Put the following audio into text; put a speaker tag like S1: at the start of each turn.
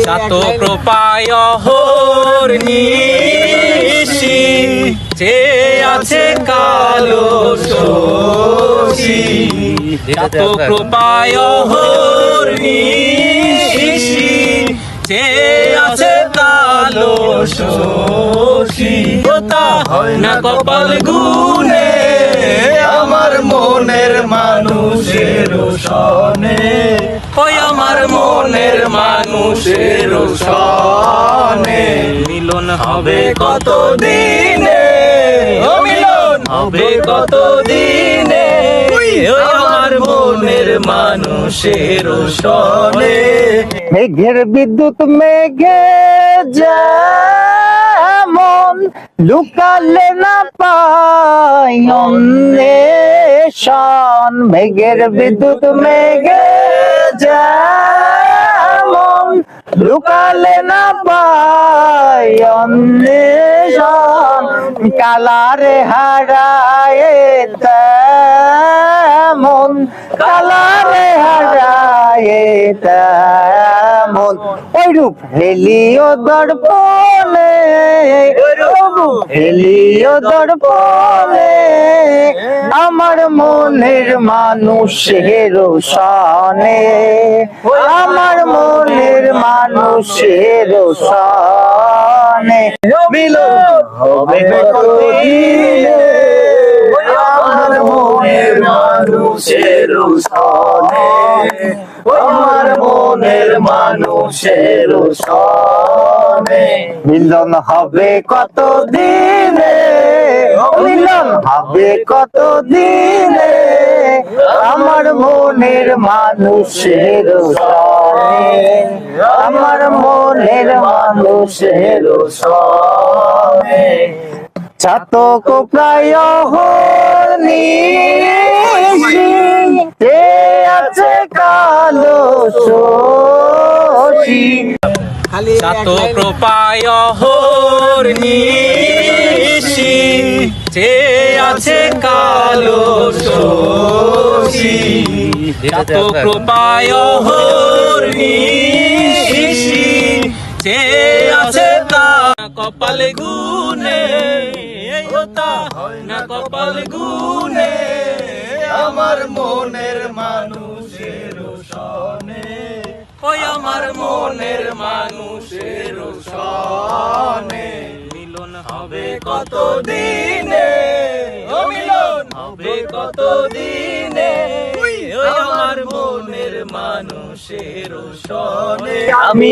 S1: চাতকৃপায় অহর্নিশি যে আছে কালো শশী, চাতকৃপায় অহর্নিশি যে আছে কালো শশী। হয় না কপাল গুনে
S2: আমার মনের মানুষের সনে,
S1: ওই আমার মনের মানুষের সনে মিলন হবে কত দিনে, ও মিলন হবে কত দিনে, ওই আমার মনের মানুষের সনে।
S2: মেঘের বিদ্যুৎ মেঘে যেমন লুকালে না পাই অন্বেষণ, মেঘের বিদ্যুৎ মেঘে যেমন লুকালে না পাই অন্বেষণ, কালারে হারায় তেমন, কালারে হারায় তেমন, ওইরূপ হেলিও দর্পণে, হেলিও দর্পণে আমার মনের মানুষের সনে, আমার মনের মানুষের সনে মিলন হবে কতদিনে, আমার মনের মানুষের সনে, আমার মনের মানুষের সনে মিলন হবে কত দিনে, মিলন হবে কত দিনে আমার মনের মানুষের সনে, আমার মনের মানুষের সনে। চাতক প্রায় অহর্নিশি যে আছে কালো শশী,
S1: চাতকৃপায় অহর্নিশি যে আছে কালো শশী, চাতকৃপায় অহর্নিশি যে আছে কপাল গুনে, না কপাল গুনে
S2: আমার মনের মানুষের সনে,
S1: ওই আমার মনের মানুষের সনে মিলন হবে কত দিনে, ও মিলন হবে কত দিনে, ওই আমার মনের মানুষের সনে।
S2: আমি